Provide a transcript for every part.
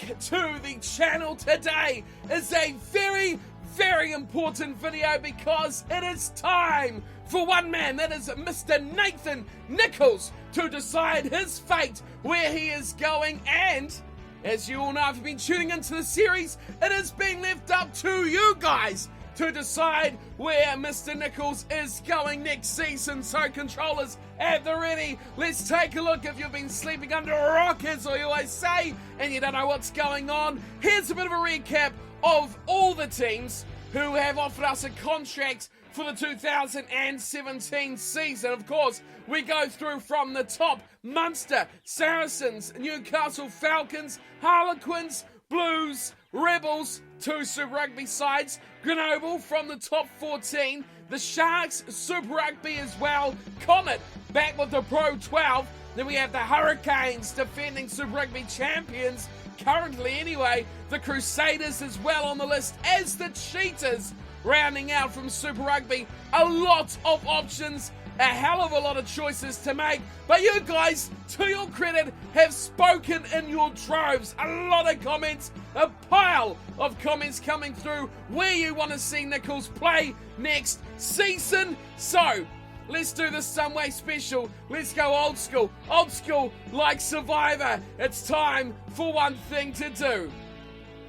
to the channel today is a very, very important video because it is time for one man, that is Mr. Nathan Nicholls, to decide his fate, where he is going, and as you all know, if you've been tuning into the series, it has been left up to you guys to decide where Mr. Nicholls is going next season. So controllers at the ready, let's take a look. If you've been sleeping under a rock, as I always say, and you don't know what's going on, here's a bit of a recap of all the teams who have offered us a contract for the 2017 season. Of course, we go through from the top: Munster, Saracens, Newcastle Falcons, Harlequins, Blues, Rebels, 2 Super Rugby sides, Grenoble from the top 14, the Sharks, Super Rugby as well, Comet back with the Pro 12, then we have the Hurricanes, defending Super Rugby champions, currently anyway, the Crusaders as well on the list as the Cheetahs, rounding out from Super Rugby. A lot of options, a hell of a lot of choices to make, but you guys, to your credit, have spoken in your droves. A lot of comments, a pile of comments coming through where you want to see Nicholls play next season. So let's do this some way special. Let's go old school like Survivor. It's time for one thing to do.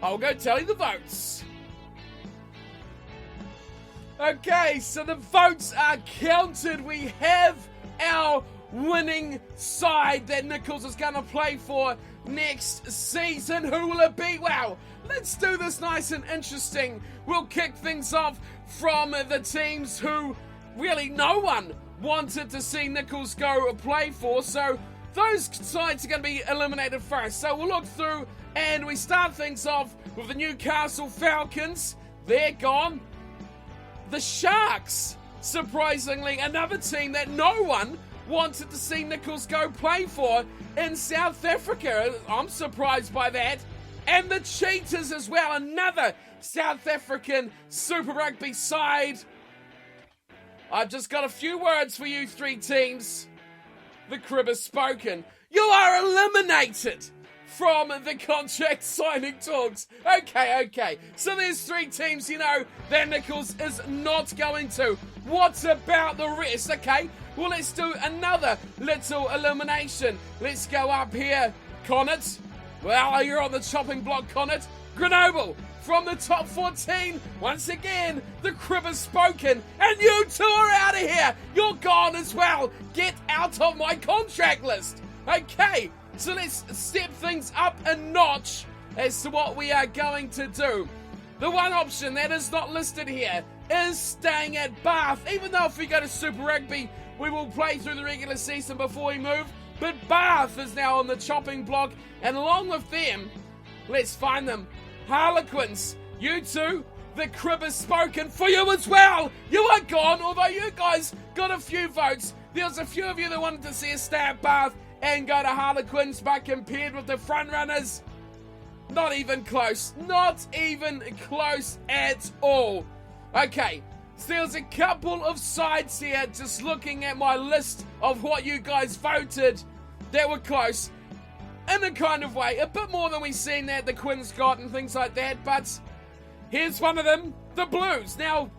I'll go tally the votes. Okay, so the votes are counted. We have our winning side that Nicholls is going to play for next season. Who will it be? Well, let's do this nice and interesting. We'll kick things off from the teams who really no one wanted to see Nicholls go play for. So those sides are going to be eliminated first. So we'll look through and we start things off with the Newcastle Falcons. They're gone. The Sharks, surprisingly, another team that no one wanted to see Nicholls go play for in South Africa. I'm surprised by that. And the Cheetahs as well, another South African Super Rugby side. I've just got a few words for you three teams. The crib has spoken. You are eliminated from the contract signing talks. Okay. So there's 3 teams, you know, that Nicholls is not going to. What about the rest? Okay, well, let's do another little elimination. Let's go up here. Connacht. Well, you're on the chopping block, Connacht. Grenoble from the top 14. Once again, the crib has spoken. And you two are out of here. You're gone as well. Get out of my contract list. Okay. So let's step things up a notch as to what we are going to do. The one option that is not listed here is staying at Bath. Even though if we go to Super Rugby, we will play through the regular season before we move. But Bath is now on the chopping block. And along with them, let's find them. Harlequins, you two, the crib has spoken for you as well. You are gone, although you guys got a few votes. There was a few of you that wanted to see us stay at Bath and go to Harlequins, but compared with the front runners, not even close. Not even close at all. Okay, so there's a couple of sides here, just looking at my list of what you guys voted, that were close. In a kind of way, a bit more than we've seen that the Quins got and things like that, but here's one of them, the Blues. Now,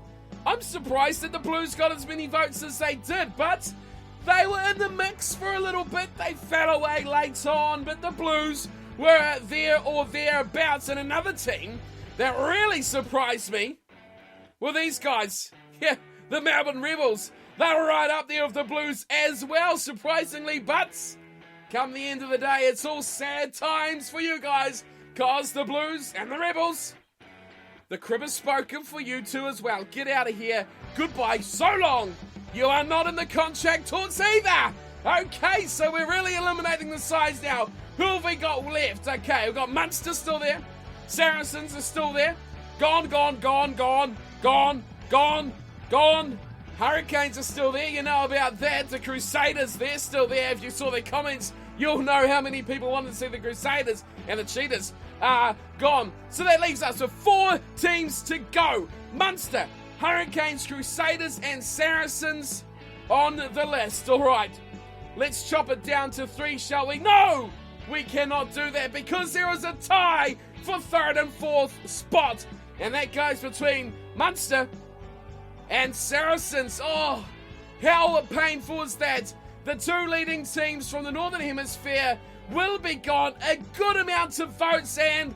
I'm surprised that the Blues got as many votes as they did, but they were in the mix for a little bit. They fell away late on, but the Blues were there or thereabouts. And another team that really surprised me were these guys. Yeah, the Melbourne Rebels. They were right up there with the Blues as well, surprisingly. But come the end of the day, it's all sad times for you guys, cause the Blues and the Rebels, the crib has spoken for you two as well. Get out of here. Goodbye. So long. You are not in the contract talks either. Okay, so we're really eliminating the sides now. Who have we got left? Okay, we've got Munster still there. Saracens are still there. Gone. Hurricanes are still there. You know about that. The Crusaders, they're still there. If you saw their comments, you'll know how many people wanted to see the Crusaders, and the Cheetahs are gone. So that leaves us with 4 teams to go. Munster, Hurricanes, Crusaders, and Saracens on the list. All right, let's chop it down to 3, shall we? No! we cannot do that because there is a tie for 3rd and 4th spot. And that goes between Munster and Saracens. Oh, how painful is that? The two leading teams from the Northern Hemisphere will be gone. A good amount of votes, and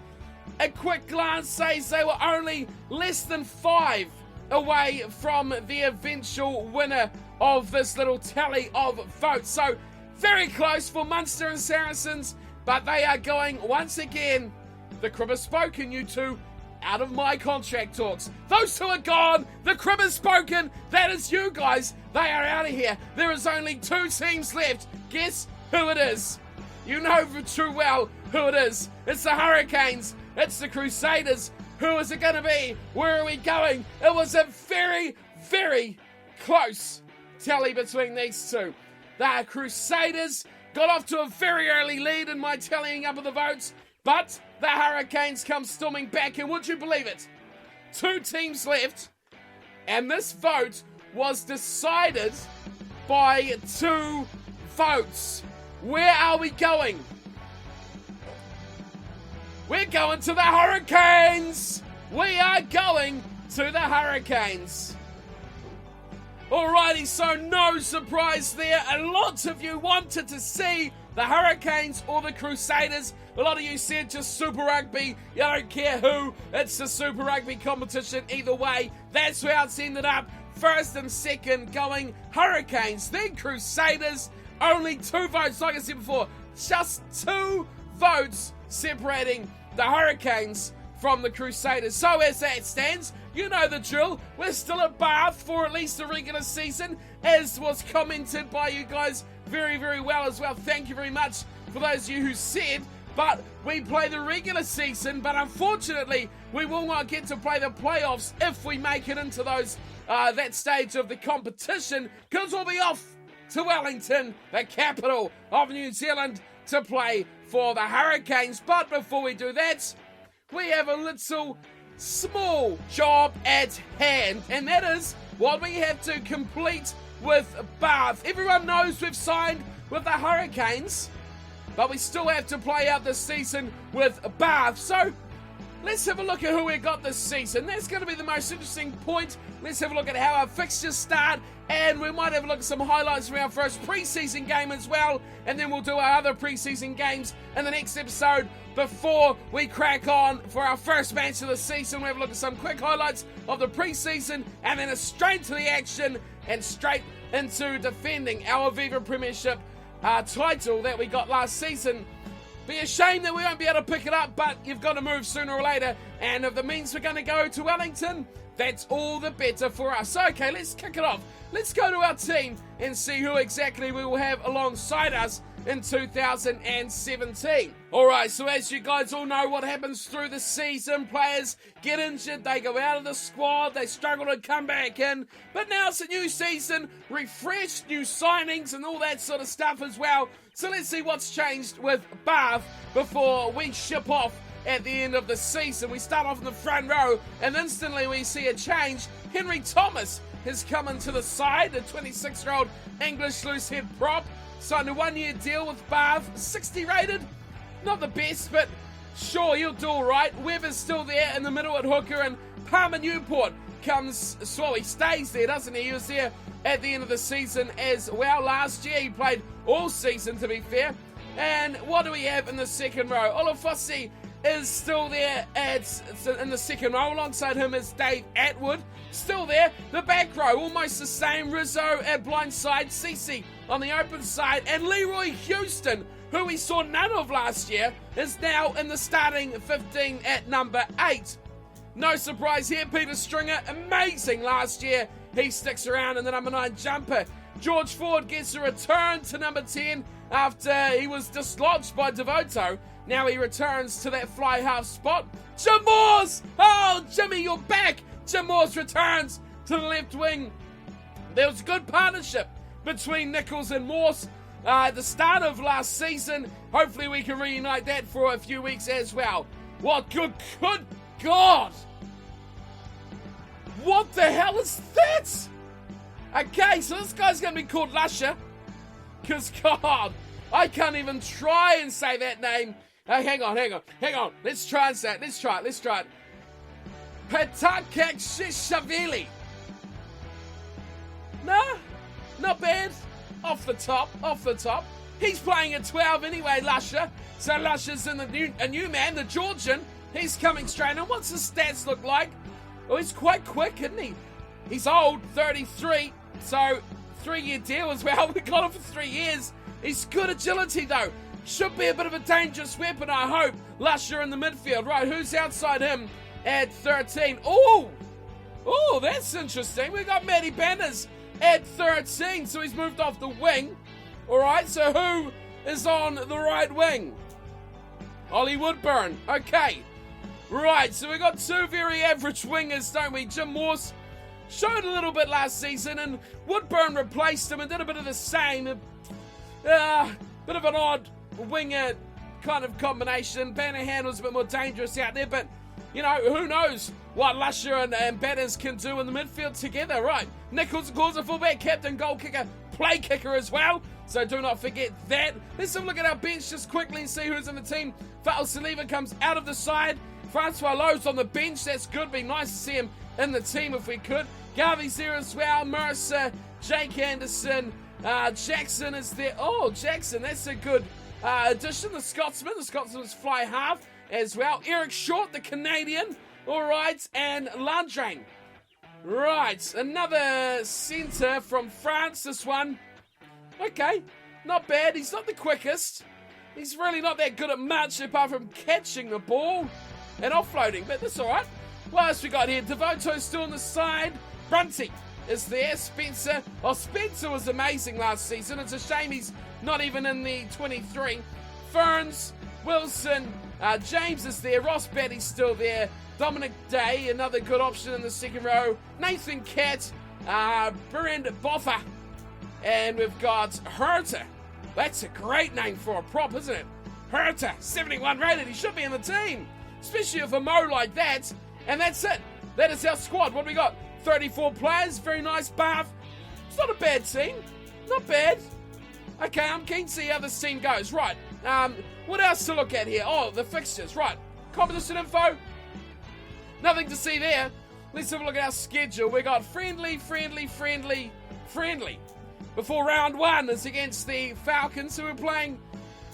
a quick glance says they were only less than 5 away from the eventual winner of this little tally of votes. So very close for Munster and Saracens, but they are going once again. The crib has spoken, you two, out of my contract talks. Those two are gone. The crib has spoken. That is you guys. They are out of here. There is only 2 teams left. Guess who it is? You know too well who it is. It's the Hurricanes. It's the Crusaders. Who is it going to be? Where are we going? It was a very, very close tally between these two. The Crusaders got off to a very early lead in my tallying up of the votes, but the Hurricanes come storming back, and would you believe it? 2 teams left, and this vote was decided by 2 votes. Where are we going? We're going to the Hurricanes! We are going to the Hurricanes. Alrighty, so no surprise there. A lot of you wanted to see the Hurricanes or the Crusaders. A lot of you said just Super Rugby. You don't care who. It's the Super Rugby competition either way. That's how it's ended up. 1st and 2nd going Hurricanes, then Crusaders. Only 2 votes, like I said before. Just 2 votes separating the Hurricanes from the Crusaders. So as that stands, you know the drill. We're still at Bath for at least the regular season, as was commented by you guys very, very well as well. Thank you very much for those of you who said, but we play the regular season, but unfortunately we will not get to play the playoffs if we make it into those that stage of the competition, because we'll be off to Wellington, the capital of New Zealand, to play for the Hurricanes. But before we do that, we have a little small job at hand, and that is what we have to complete with Bath. Everyone knows we've signed with the Hurricanes, but we still have to play out the season with Bath. So let's have a look at who we got this season. That's going to be the most interesting point. Let's have a look at how our fixtures start, and we might have a look at some highlights from our first pre-season game as well, and then we'll do our other pre-season games in the next episode before we crack on for our first match of the season. We'll have a look at some quick highlights of the pre-season, and then straight to the action and straight into defending our Aviva Premiership title that we got last season. Be a shame that we won't be able to pick it up, but you've got to move sooner or later, and if it means we're going to go to Wellington, that's all the better for us. Okay, let's kick it off. Let's go to our team and see who exactly we will have alongside us in 2017. Alright, so as you guys all know, what happens through the season, players get injured, they go out of the squad, they struggle to come back in, but now it's a new season, refreshed, new signings and all that sort of stuff as well. So let's see what's changed with Bath before we ship off at the end of the season. We start off in the front row, and instantly we see a change. Henry Thomas has come into the side, the 26-year-old English loose head prop. Signed a 1-year deal with Bath, 60 rated. Not the best, but sure, he'll do all right. Weber's still there in the middle at hooker, and Palmer Newport comes, so he stays there, doesn't he? He was there at the end of the season as well. Last year, he played all season, to be fair. And what do we have in the second row? Olafossi is still there in the second row. Alongside him is Dave Atwood, still there. The back row, almost the same. Rizzo at blind side, Cece on the open side, and Leroy Houston, who we saw none of last year, is now in the starting 15 at number 8. No surprise here, Peter Stringer, amazing last year. He sticks around in the number 9 jumper. George Ford gets a return to number 10 after he was dislodged by Devoto. Now he returns to that fly half spot. Jim Moores! Oh, Jimmy, you're back! Jim Moores returns to the left wing. There was a good partnership between Nicholls and Morse at the start of last season. Hopefully we can reunite that for a few weeks as well. What good God! What the hell is that? Okay, so this guy's going to be called Lusher. Because, God, I can't even try and say that name. Hang on. Let's try and say it. Let's try it. Petakashishvili. No, not bad. Off the top. He's playing at 12 anyway, Lusher. So Lusher's in a new man, the Georgian. He's coming straight in. What's his stats look like? Oh, he's quite quick, isn't he? He's old, 33, so 3-year deal as well. We got him for 3 years. He's good agility, though. Should be a bit of a dangerous weapon, I hope. Lusher in the midfield. Right, who's outside him at 13? Oh, that's interesting. We got Matty Banners at 13, so he's moved off the wing. All right, so who is on the right wing? Ollie Woodburn. Okay. Right, so we got two very average wingers, don't we? Jim Morse showed a little bit last season, and Woodburn replaced him and did a bit of the same. Bit of an odd winger kind of combination. Banahan was a bit more dangerous out there, but, you know, who knows what Lusher and Banners can do in the midfield together. Right, Nicholls, of course, a fullback, captain, goal kicker, play kicker as well, so do not forget that. Let's have a look at our bench just quickly and see who's in the team. Fa'al Saliva comes out of the side. Francois Lowe's on the bench. That's good. Be nice to see him in the team if we could. Garvey's there as well. Mercer, Jake Anderson, Jackson is there. Oh, Jackson, that's a good addition. The Scotsman's fly half as well. Eric Short, the Canadian. All right, and Landrain. Right, another centre from France, this one. Okay, not bad. He's not the quickest. He's really not that good at much apart from catching the ball and offloading, but that's all right. What else we got here? Devoto's still on the side. Brunty is there. Spencer. Oh, Spencer was amazing last season. It's a shame he's not even in the 23. Ferns, Wilson, James is there. Ross Batty's still there. Dominic Day, another good option in the second row. Nathan Catt, Brand Boffa, and we've got Herter. That's a great name for a prop, isn't it? Herter, 71 rated. He should be in the team, especially if a mo like that. And that's it. That is our squad. What do we got? 34 players. Very nice, Bath. It's not a bad team. Not bad. Okay, I'm keen to see how this team goes. Right. What else to look at here? Oh, the fixtures. Right. Competition info. Nothing to see there. Let's have a look at our schedule. We got friendly. Before round one is against the Falcons, who are playing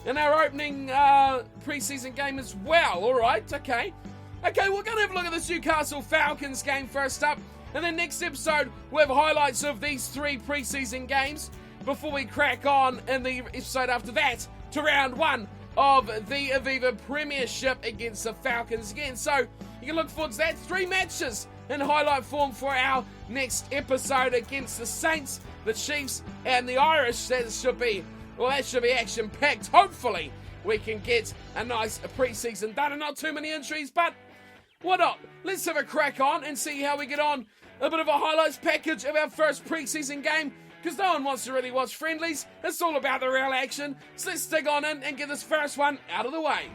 in our opening preseason game as well. All right, okay. Okay, we're going to have a look at this Newcastle Falcons game first up. And then next episode, we'll have highlights of these 3 preseason games before we crack on in the episode after that to round one of the Aviva Premiership against the Falcons again. So you can look forward to that. 3 matches in highlight form for our next episode against the Saints, the Chiefs, and the Irish. That should be action-packed. Hopefully, we can get a nice preseason done and not too many injuries, but why not? Let's have a crack on and see how we get on. A bit of a highlights package of our first preseason game, because no one wants to really watch friendlies. It's all about the real action. So let's dig on in and get this first one out of the way.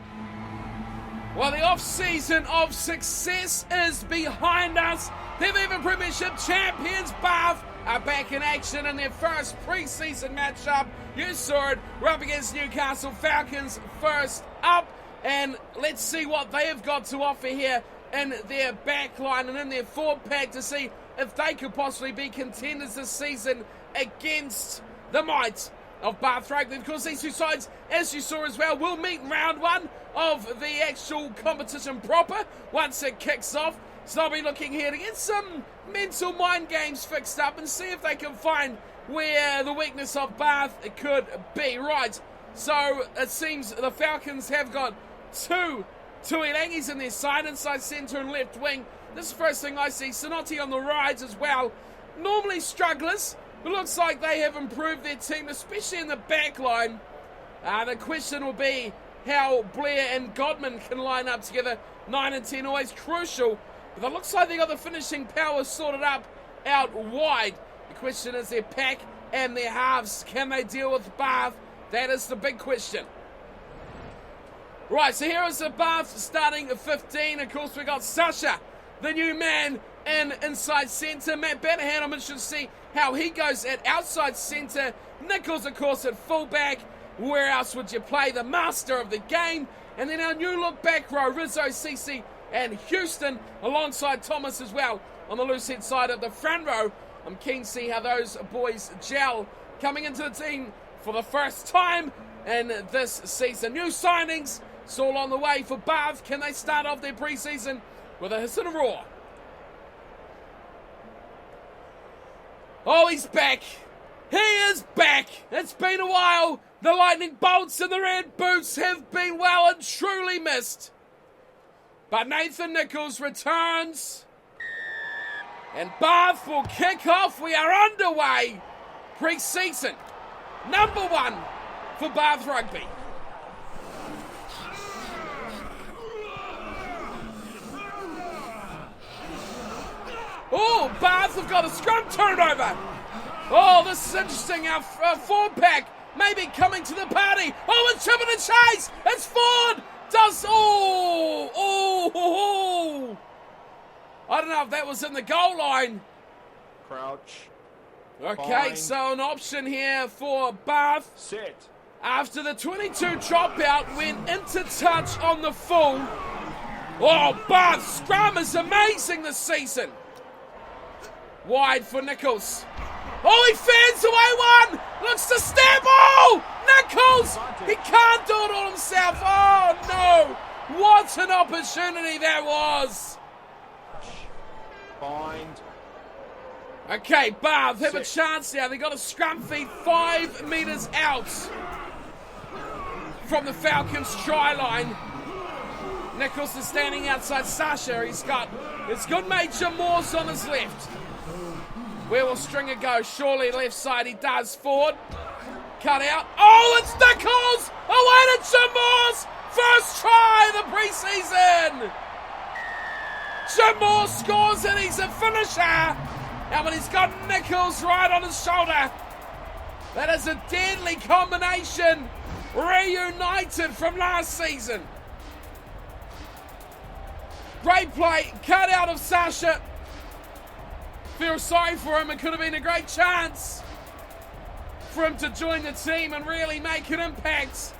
Well, the off-season of success is behind us. The Aviva Premiership champions, Bath, are back in action in their first pre-season matchup. You saw it. We're up against Newcastle Falcons first up. And let's see what they have got to offer here in their back line and in their forward pack to see if they could possibly be contenders this season against the might of Bath Rugby. Of course, these two sides, as you saw as well, will meet in round one of the actual competition proper once it kicks off. So I'll be looking here to get some mental mind games fixed up and see if they can find where the weakness of Bath could be. Right, so it seems the Falcons have got two Tuilangis in their side, inside centre and left wing. This is the first thing I see. Sonotti on the rides as well. Normally strugglers, but looks like they have improved their team, especially in the back line. The question will be how Blair and Godman can line up together. 9 and 10 always crucial, but it looks like they got the finishing power sorted up out wide. The question is their pack and their halves. Can they deal with Bath? That is the big question. Right, so here is the Bath starting at 15. Of course, we got Sasha, the new man, in inside centre. Matt Banahan, I'm interested to see how he goes at outside centre. Nicholls, of course, at fullback. where else would you play the master of the game? And then our new look back row, Rizzo, Cece and Houston, alongside Thomas as well on the loose head side of the front row. I'm keen to see how those boys gel coming into the team for the first time in this season. New signings, it's all on the way for Bath. Can they start off their pre-season with a hiss and a roar? Oh, he's back. He is back. It's been a while. The lightning bolts and the red boots have been well and truly missed. But Nathan Nicholls returns. And Bath will kick off. We are underway. Pre-season number 1 for Bath Rugby. Oh, Bath have got a scrum turnover. Oh, this is interesting. Our forward pack maybe coming to the party. Oh, it's Chip in the chase. It's Ford. Oh. I don't know if that was in the goal line. Crouch. Okay, Fine. so an option here for Bath. Set. After the 22 dropout, went into touch on the full. Oh, Bath's scrum is amazing this season. Wide for Nicholls. Oh, he fans away one. Looks to step. Oh, Nicholls. He can't do it all himself. Oh, no. What an opportunity that was. Bind. Okay, Bath have a chance now. They got a scrum feed 5 metres out from the Falcons' try line. Nicholls is standing outside Sasha. He's got his good mate Jim Morse on his left. Where will Stringer go? Surely left side. He does. Forward. Cut out. Oh, it's Nicholls! Away to Jim Morse! First try of the preseason! Jim Morse scores and he's a finisher! Now, but he's got Nicholls right on his shoulder. That is a deadly combination. Reunited from last season. Great play. Cut out of Sasha. Feel sorry for him. It could have been a great chance for him to join the team and really make an impact.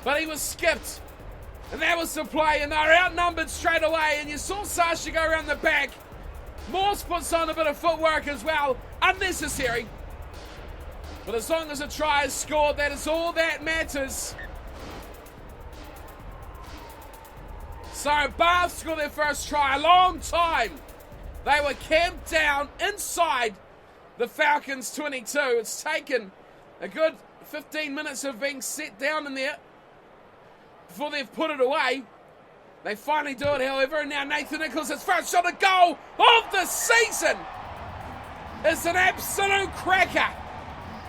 But he was skipped. And that was the play. And they were outnumbered straight away. And you saw Sasha go around the back. Morse puts on a bit of footwork as well. Unnecessary. But as long as a try is scored, that is all that matters. So Bath scored their first try. A long time. They were camped down inside the Falcons 22. It's taken a good 15 minutes of being set down in there before they've put it away. They finally do it, however, and now Nathan Nicholls, his first shot at goal of the season. It's an absolute cracker.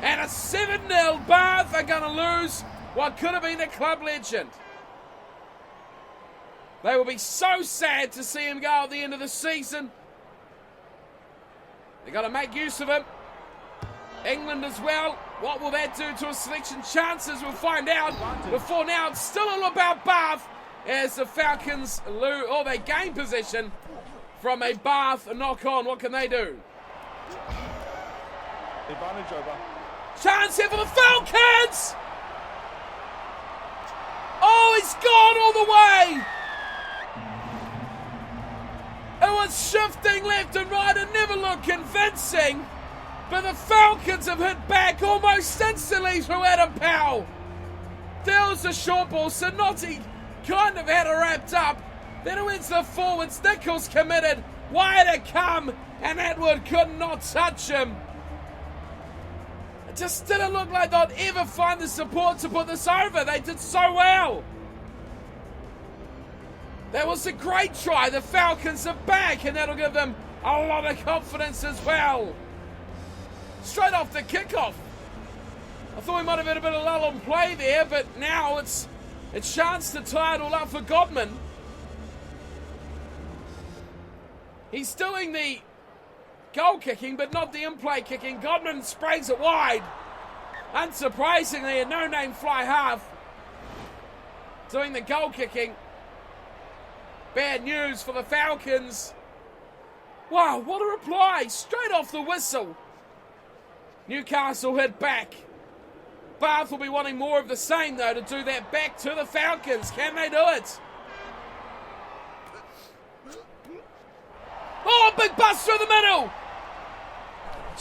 And a 7-0. Bath are going to lose what could have been a club legend. They will be so sad to see him go at the end of the season. They've got to make use of him. England as well. What will that do to a selection? Chances, we'll find out. Before now, it's still all about Bath as the Falcons lose, or they gain possession from a Bath knock on. What can they do? Advantage over. Chance here for the Falcons! Oh, he's gone all the way! It was shifting left and right and never looked convincing. But the Falcons have hit back almost instantly through Adam Powell. There was a short ball. Sanotti kind of had it wrapped up. Then it went to the forwards. Nicholls committed. Wide to come. And Atwood could not touch him. It just didn't look like they'd ever find the support to put this over. They did so well. That was a great try. The Falcons are back, and that'll give them a lot of confidence as well. Straight off the kickoff. I thought we might have had a bit of lull on play there, but now it's a chance to tie it all up for Godman. He's doing the goal kicking, but not the in-play kicking. Godman sprays it wide. Unsurprisingly, a no-name fly half doing the goal kicking. Bad news for the Falcons. Wow, what a reply. Straight off the whistle. Newcastle hit back. Bath will be wanting more of the same, though, to do that back to the Falcons. Can they do it? Oh, big bust through the middle.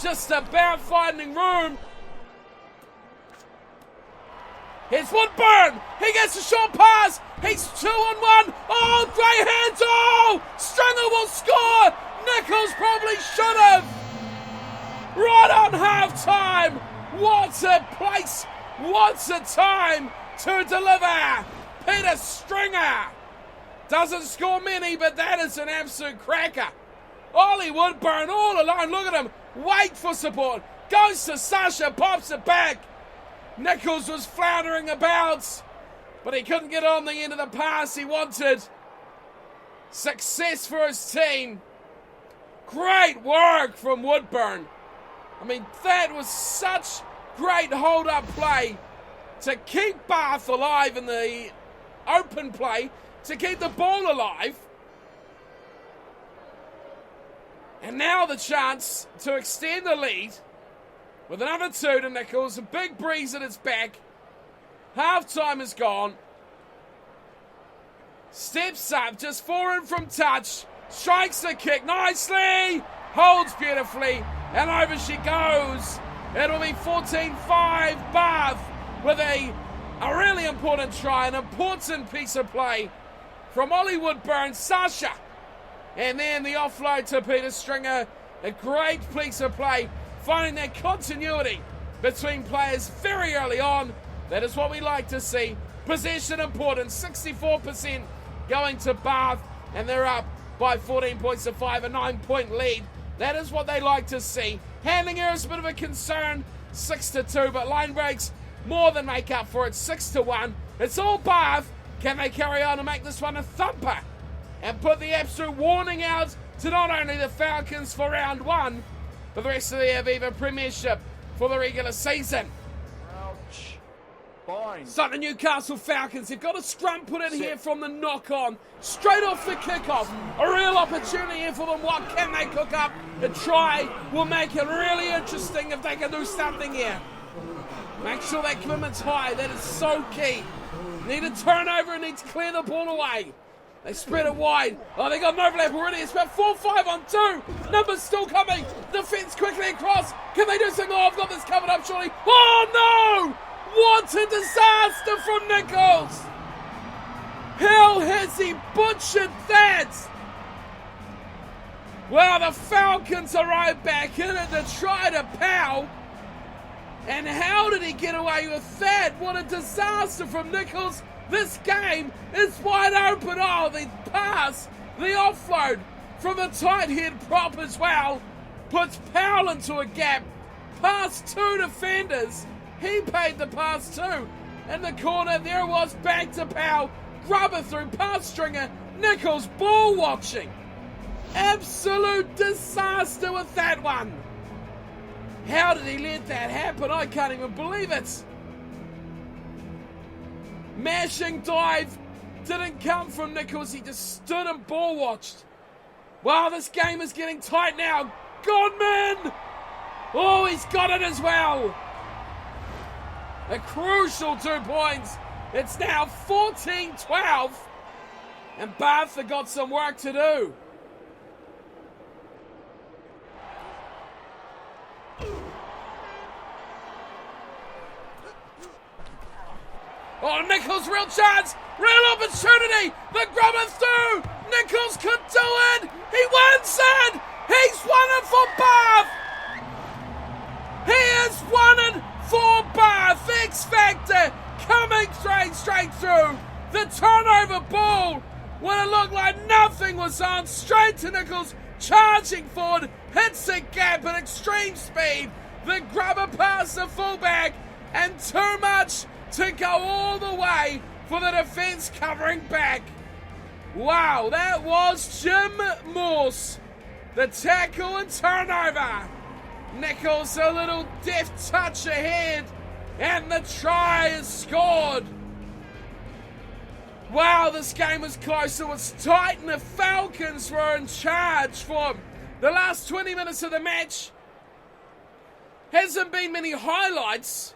Just about finding room. Here's Woodburn. He gets a short pass. He's 2-on-1. Oh, great hands. Oh, Stringer will score. Nicholls probably should have. Right on half-time. What a place. What a time to deliver. Peter Stringer doesn't score many, but that is an absolute cracker. Ollie Woodburn all alone. Look at him. Wait for support. Goes to Sasha. Pops it back. Nicholls was floundering about, but he couldn't get on the end of the pass he wanted. Success for his team. Great work from Woodburn. I mean, that was such great hold-up play to keep Bath alive in the open play, to keep the ball alive. And now the chance to extend the lead with another 2 to Nicholls. A big breeze at its back. Half-time is gone. Steps up, just forward from touch. Strikes the kick nicely. Holds beautifully. And over she goes. It'll be 14-5 Bath with a really important try. An important piece of play from Ollie Woodburn. Sasha. And then the offload to Peter Stringer. A great piece of play. Finding that continuity between players very early on. That is what we like to see. Possession important. 64% going to Bath. And they're up by 14 points to 5. A 9-point lead. That is what they like to see. Handling here is a bit of a concern. 6-2. But line breaks more than make up for it. 6-1. It's all Bath. Can they carry on and make this one a thumper? And put the absolute warning out to not only the Falcons for round 1, but the rest of the Aviva Premiership for the regular season. Crouch. Bind. So the Newcastle Falcons, they've got a scrum put in here from the knock-on. Straight off the kickoff. A real opportunity here for them. What can they cook up? A try will make it really interesting if they can do something here. Make sure that commitment's high. That is so key. Need a turnover and need to clear the ball away. They spread it wide. Oh, they got an overlap already. It's about 4-5 on 2. Numbers still coming. Defense quickly across. Can they do something? Oh, I've got this covered up surely. Oh, no! What a disaster from Nicholls. How has he butchered that? Well, the Falcons are right back in it to try to pow. And how did he get away with that? What a disaster from Nicholls. This game is wide open. Oh, the pass, the offload from the tight head prop as well. Puts Powell into a gap. Past 2 defenders. He paid the pass too. In the corner, there it was. Back to Powell. Grubber through past Stringer. Nicholls ball watching. Absolute disaster with that one. How did he let that happen? I can't even believe it. Mashing dive didn't come from Nicholls. He just stood and ball watched. Wow, this game is getting tight now. Godman! Oh, he's got it as well. A crucial 2 points. It's now 14-12. And Bath have got some work to do. Oh, Nicholls, real chance, real opportunity. The grubber through. Nicholls could do it. He wins it. He's won it for Bath. He has won it for Bath. X Factor coming straight through. The turnover ball, when it looked like nothing was on, straight to Nicholls, charging forward, hits a gap at extreme speed. The grubber past the fullback, and too much to go all the way for the defence covering back. Wow, that was Jim Morse. The tackle and turnover. Nicholls a little deft touch ahead, and the try is scored. Wow, this game was close. It was tight, and the Falcons were in charge for the last 20 minutes of the match. Hasn't been many highlights,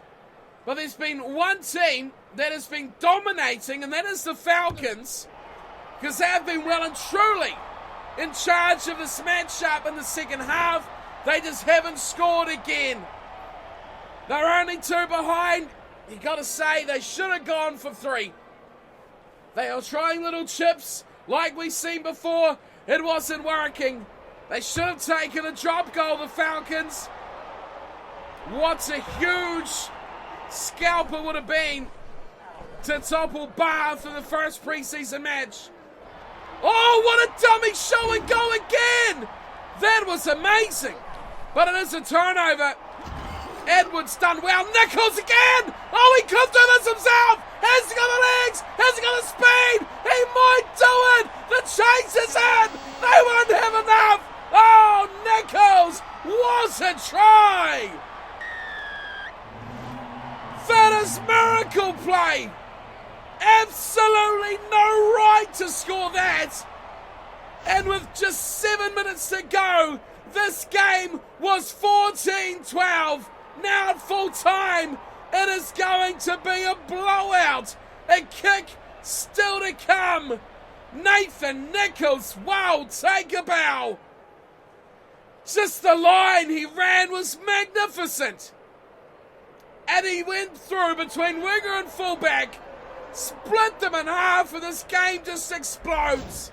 But there's been one team that has been dominating, and that is the Falcons, because they have been well and truly in charge of this matchup in the second half. They just haven't scored again. They're only 2 behind. You got to say, they should have gone for 3. They are trying little chips like we've seen before. It wasn't working. They should have taken a drop goal, the Falcons. What a huge scalp it would have been to topple Bath in the first preseason match. Oh, what a dummy show and go again! That was amazing. But it is a turnover. Edwards done well. Nicholls again! Oh, he could do this himself! Has he got the legs? Has he got the speed? He might do it! The chase is in! They won't have enough! Oh, Nicholls! What a try! That is miracle play! Absolutely no right to score that! And with just 7 minutes to go, this game was 14-12. Now at full time, it is going to be a blowout. A kick still to come. Nathan Nicholls, wow, take a bow. Just the line he ran was magnificent. And he went through between winger and fullback, split them in half, and this game just explodes.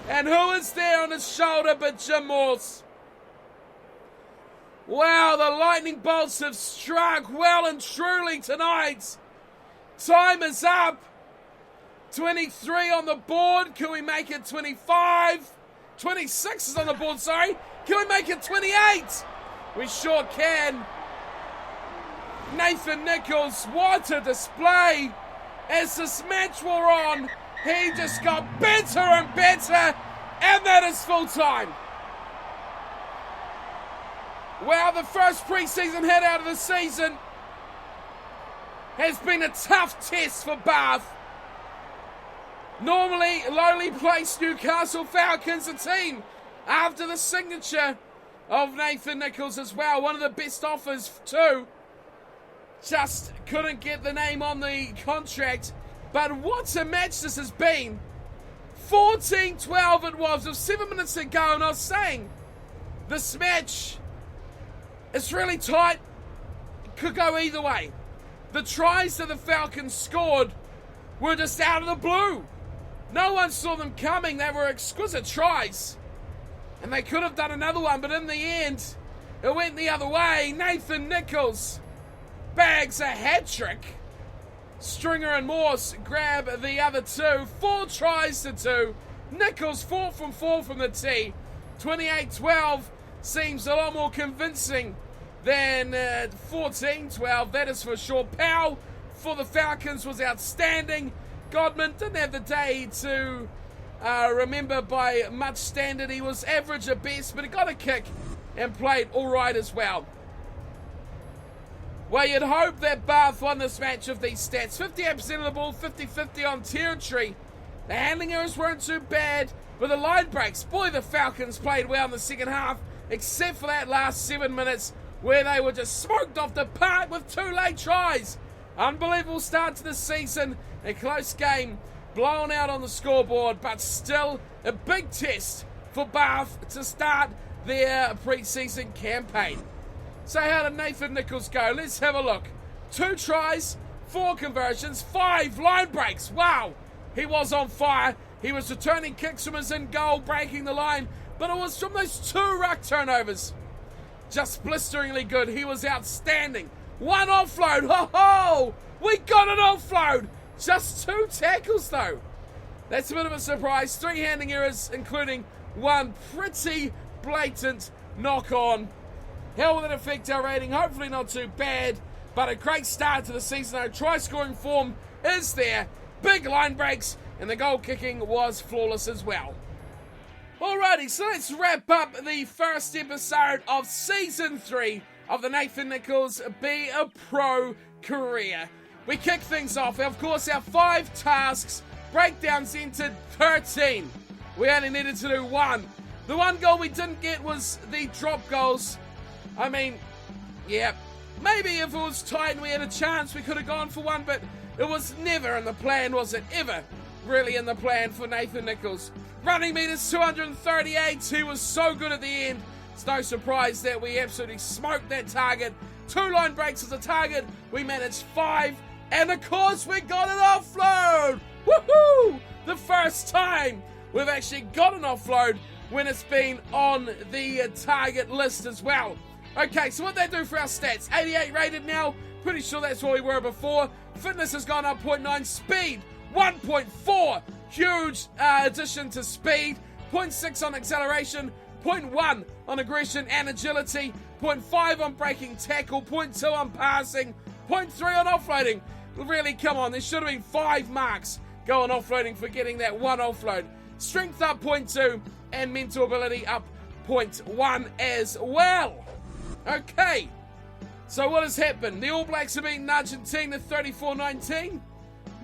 And who is there on his shoulder but Jim Morse? Wow, the lightning bolts have struck well and truly tonight. Time is up. 23 on the board. Can we make it 25? 26 is on the board, sorry. Can we make it 28? We sure can. Nathan Nicholls, what a display. As this match wore on, he just got better and better, and that is full time. Well, the first preseason head out of the season has been a tough test for Bath. Normally, lowly placed Newcastle Falcons, a team after the signature of Nathan Nicholls as well. One of the best offers too. Just couldn't get the name on the contract. But what a match this has been. 14-12 it was with 7 minutes to go. And I was saying, this match is really tight. It could go either way. The tries that the Falcons scored were just out of the blue. No one saw them coming. They were exquisite tries. And they could have done another one, but in the end, it went the other way. Nathan Nicholls bags a hat-trick. Stringer and Morse grab the other 2. 4 tries to 2. Nicholls 4 from 4 from the tee. 28-12 seems a lot more convincing than 14-12, that is for sure. Powell for the Falcons was outstanding. Godman didn't have the day to remember by much standard. He was average at best, but he got a kick and played all right as well. Well, you'd hope that Bath won this match with these stats. 58% of the ball, 50-50 on territory. The handling errors weren't too bad, but the line breaks. Boy, the Falcons played well in the second half, except for that last 7 minutes where they were just smoked off the park with 2 late tries. Unbelievable start to the season. A close game blown out on the scoreboard, but still a big test for Bath to start their pre-season campaign. So how did Nathan Nicholls go? Let's have a look. 2 tries, 4 conversions, 5 line breaks. Wow, he was on fire. He was returning kicks from his in goal, breaking the line, but it was from those 2 ruck turnovers. Just blisteringly good. He was outstanding. 1 offload. Ho-ho! We got an offload. Just 2 tackles though. That's a bit of a surprise. 3 handing errors, including 1 pretty blatant knock-on. How will it affect our rating? Hopefully not too bad, but a great start to the season. Our try-scoring form is there. Big line breaks, and the goal kicking was flawless as well. Alrighty, so let's wrap up the first episode of Season 3 of the Nathan Nicholls Be a Pro career. We kick things off. Of course, our 5 tasks, breakdowns entered 13. We only needed to do 1. The 1 goal we didn't get was the drop goals. I mean, yeah, maybe if it was tight and we had a chance, we could have gone for one, but it was never in the plan, was it? Ever really in the plan for Nathan Nicholls. Running meters 238. He was so good at the end. It's no surprise that we absolutely smoked that target. 2 line breaks as a target. We managed 5. And of course, we got an offload. Woohoo! The first time we've actually got an offload when it's been on the target list as well. Okay, so what they do for our stats? 88 rated now. Pretty sure that's what we were before. Fitness has gone up 0.9. Speed 1.4. Huge addition to speed. 0.6 on acceleration. 0.1 on aggression and agility. 0.5 on breaking tackle. 0.2 on passing. 0.3 on offloading. Really, come on. There should have been 5 marks going offloading for getting that 1 offload. Strength up 0.2 and mental ability up 0.1 as well. Okay, so what has happened? The All Blacks have beaten Argentina 34-19.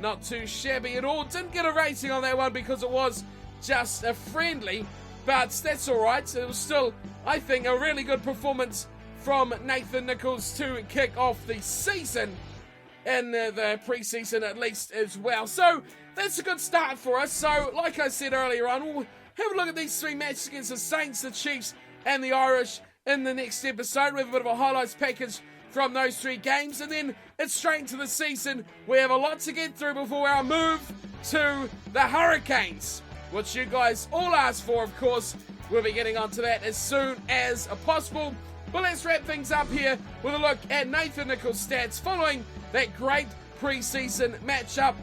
Not too shabby at all. Didn't get a rating on that one because it was just a friendly, but that's all right. It was still, I think, a really good performance from Nathan Nicholls to kick off the season, and the pre-season at least as well. So that's a good start for us. So like I said earlier on, we'll have a look at these 3 matches against the Saints, the Chiefs and the Irish in the next episode. We have a bit of a highlights package from those 3 games, and then it's straight into the season. We have a lot to get through before our move to the Hurricanes, which you guys all asked for, of course. We'll be getting onto that as soon as possible. But let's wrap things up here with a look at Nathan Nicholls' stats following that great pre-season matchup.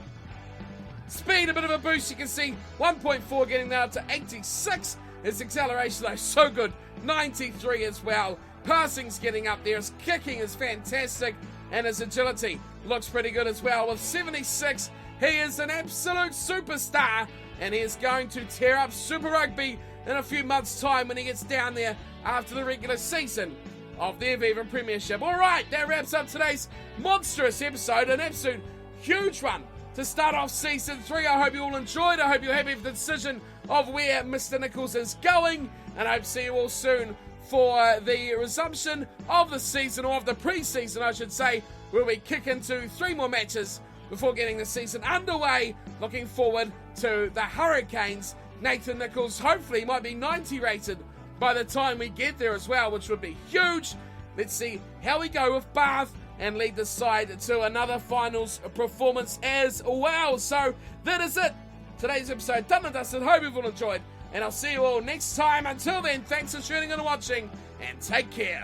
Speed, a bit of a boost. You can see 1.4 getting that up to 86. His acceleration, though, so good. 93 as well. Passing's getting up there. His kicking is fantastic. And his agility looks pretty good as well. With 76, he is an absolute superstar. And he is going to tear up Super Rugby in a few months' time when he gets down there after the regular season of the Aviva Premiership. All right, that wraps up today's monstrous episode. An absolute huge one to start off Season 3. I hope you all enjoyed. I hope you're happy with the decision of where Mr. Nicholls is going. And I hope to see you all soon for the resumption of the season, or of the pre-season, I should say, where we kick into 3 more matches before getting the season underway. Looking forward to the Hurricanes. Nathan Nicholls hopefully might be 90 rated by the time we get there as well, which would be huge. Let's see how we go with Bath and lead the side to another finals performance as well. So that is it. Today's episode done and dusted. Hope you've all enjoyed, and I'll see you all next time. Until then, thanks for tuning in and watching, and take care.